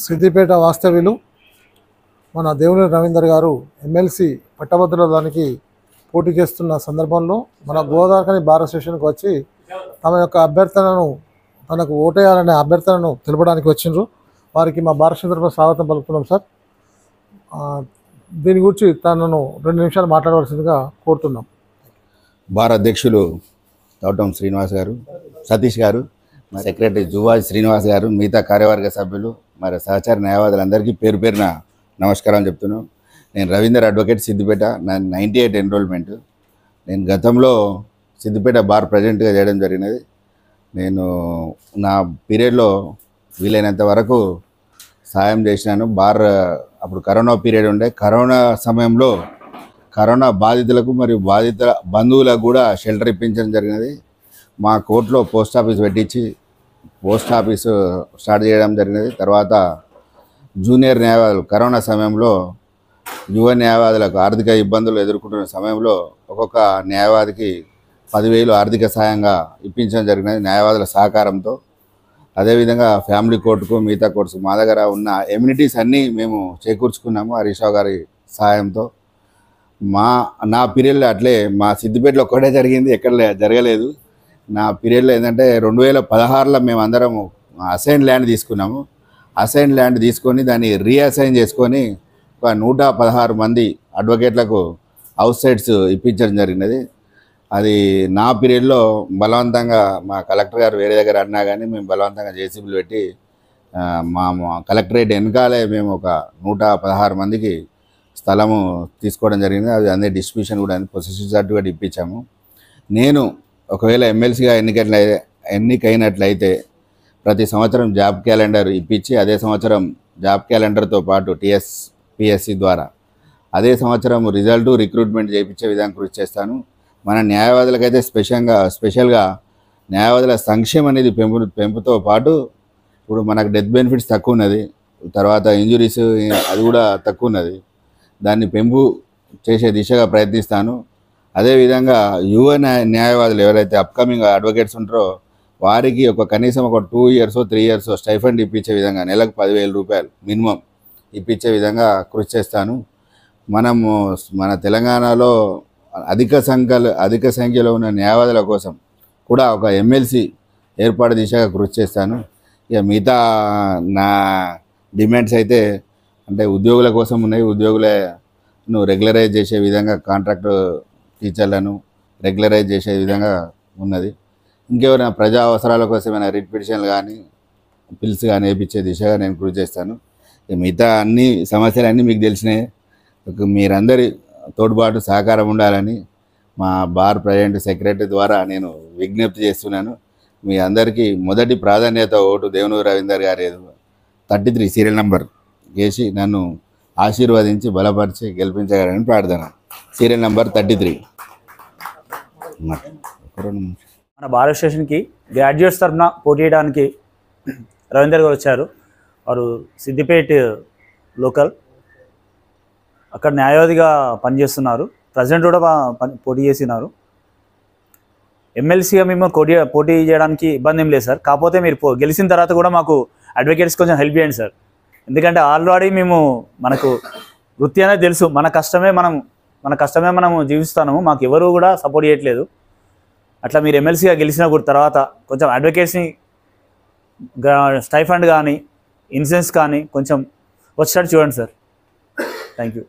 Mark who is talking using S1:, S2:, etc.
S1: సిద్దిపేట వాస్తవ్యులు మన దేవుని రవీందర్ గారు ఎమ్మెల్సీ పట్టభద్రులకి పోటీ చేస్తున్న సందర్భంలో మన గోదావరి బార్ అసోసియేషన్కి వచ్చి తమ యొక్క అభ్యర్థనను తనకు ఓటేయాలనే అభ్యర్థనను తెలపడానికి వచ్చిండ్రు. వారికి మా భారత తరపున స్వాగతం పలుకుతున్నాం సార్. దీని గురించి తనను 2 నిమిషాలు మాట్లాడవలసిందిగా కోరుతున్నాం.
S2: బార్ అధ్యక్షులు తోటం శ్రీనివాస్ గారు, సతీష్ గారు, మా సెక్రటరీ జువాజ్ శ్రీనివాస్ గారు, మిగతా కార్యవర్గ సభ్యులు, మరి సహచార న్యాయవాదులందరికీ పేరు పేరున నమస్కారం చెప్తున్నాను. నేను రవీందర్ అడ్వకేట్, సిద్దిపేట. నా 98 ఎన్రోల్మెంట్. నేను గతంలో సిద్దిపేట బార్ ప్రెసిడెంట్గా చేయడం జరిగినది. నేను నా పీరియడ్లో వీలైనంత వరకు సాయం చేసినాను. బార్ అప్పుడు కరోనా పీరియడ్ ఉండే. కరోనా సమయంలో కరోనా బాధితులకు మరియు బాధిత బంధువులకు కూడా షెల్టర్ ఇప్పించడం జరిగినది. మా కోర్టులో పోస్ట్ ఆఫీస్ పెట్టించి పోస్ట్ ఆఫీసు స్టార్ట్ చేయడం జరిగినది. తర్వాత జూనియర్ న్యాయవాదులు కరోనా సమయంలో యువ న్యాయవాదులకు ఆర్థిక ఇబ్బందులు ఎదుర్కొంటున్న సమయంలో ఒక్కొక్క న్యాయవాదికి 10,000 ఆర్థిక సాయంగా ఇప్పించడం జరిగినది న్యాయవాదుల సహకారంతో. అదేవిధంగా ఫ్యామిలీ కోర్టుకు, మిగతా కోర్ట్స్ మా దగ్గర ఉన్న ఎమ్యూనిటీస్ అన్నీ మేము చేకూర్చుకున్నాము హరీష్ రావు గారి సహాయంతో. నా పీరియడ్లో అట్లే మా సిద్దిపేటలో ఒక్కటే జరిగింది, ఎక్కడ జరగలేదు. నా పీరియడ్లో ఏంటంటే 2016లో మేము అందరం అసైన్ ల్యాండ్ తీసుకున్నాము. అసైన్ ల్యాండ్ తీసుకొని దాన్ని రీఅసైన్ చేసుకొని ఒక 116 మంది అడ్వకేట్లకు హౌస్ సైట్స్ ఇప్పించడం జరిగినది. అది నా పీరియడ్లో బలవంతంగా మా కలెక్టర్ గారు వేరే దగ్గర అన్నా కానీ మేము బలవంతంగా జేసీబీలు పెట్టి మా కలెక్టరేట్ వెనకాలే మేము ఒక 116 మందికి స్థలము తీసుకోవడం జరిగింది. అది అందరి డిస్ట్రిబ్యూషన్ కూడా పొసెషన్ సర్టిఫికేట్ ఇప్పించాము. నేను ఒకవేళ ఎమ్మెల్సీగా ఎన్నికైనట్లయితే ప్రతి సంవత్సరం జాబ్ క్యాలెండర్ ఇప్పించి, అదే సంవత్సరం జాబ్ క్యాలెండర్తో పాటు టీఎస్పీఎస్సీ ద్వారా అదే సంవత్సరం రిజల్ట్ రిక్రూట్మెంట్ చేయించే విధంగా కృషి చేస్తాను. మన న్యాయవాదులకైతే స్పెషల్గా న్యాయవాదుల సంక్షేమం అనేది పెంపుతో పాటు ఇప్పుడు మనకు డెత్ బెనిఫిట్స్ తక్కువ ఉన్నది, తర్వాత ఇంజురీస్ అది కూడా తక్కువ ఉన్నది. దాన్ని పెంపు చేసే దిశగా ప్రయత్నిస్తాను. అదేవిధంగా యువ న్యాయవాదులు ఎవరైతే అప్కమింగ్ అడ్వకేట్స్ ఉంటారో వారికి కనీసం ఒక 2 years 3 years స్టైఫండ్ ఇప్పించే విధంగా నెలకు 10,000 రూపాయలు మినిమం ఇప్పించే విధంగా కృషి చేస్తాను. మన తెలంగాణలో అధిక సంఖ్యలో ఉన్న న్యాయవాదుల కోసం కూడా ఒక ఎమ్మెల్సీ ఏర్పాటు దిశగా కృషి చేస్తాను. ఇక మిగతా నా డిమాండ్స్ అయితే అంటే ఉద్యోగుల కోసం ఉన్నాయి. ఉద్యోగులను రెగ్యులరైజ్ చేసే విధంగా కాంట్రాక్ట్ టీచర్లను రెగ్యులరైజ్ చేసే విధంగా ఉన్నది. ఇంకెవరైనా ప్రజా అవసరాల కోసం ఏమైనా రిట్ పిటిషన్లు కానీ పిల్స్ కానీ వేయించే దిశగా నేను కృషి చేస్తాను. మిగతా అన్ని సమస్యలన్నీ మీకు తెలిసినాయి. మీరందరి తోడ్పాటు సహకారం ఉండాలని మా బార్ ప్రెసిడెంట్ సెక్రటరీ ద్వారా నేను విజ్ఞప్తి చేస్తున్నాను. మీ అందరికీ మొదటి ప్రాధాన్యత ఓటు దేవుని రవీందర్ గారి 33 సీరియల్ నెంబర్ వేసి నన్ను ఆశీర్వదించి బలపరిచి గెలిపించగలని ప్రార్థన. Serial number 33.
S3: మన బార్ అసోసియేషన్కి గ్రాడ్యుయేట్స్ తరఫున పోటీ చేయడానికి రవీందర్ గారు వచ్చారు. వారు సిద్దిపేట లోకల్, అక్కడ న్యాయవాదిగా పనిచేస్తున్నారు. ప్రెసిడెంట్ కూడా పోటీ చేసినారు. ఎమ్మెల్సీగా మేము పోటీ చేయడానికి ఇబ్బంది ఏం లేదు సార్. కాకపోతే మీరు గెలిచిన తర్వాత కూడా మాకు అడ్వకేట్స్ కొంచెం హెల్ప్ చేయండి సార్. ఎందుకంటే ఆల్రెడీ మనకు వృత్తి అనేది తెలుసు, మన కష్టమే మనం జీవిస్తాము. మాకు ఎవరు కూడా సపోర్ట్ చేయట్లేదు. అట్లా మీరు ఎమ్మెల్సీగా గెలిచిన తర్వాత కొంచెం అడ్వకేట్స్ని స్టైఫండ్ కానీ ఇన్సూరెన్స్ కానీ కొంచెం వచ్చేటట్టు చూడండి సార్. Thank you.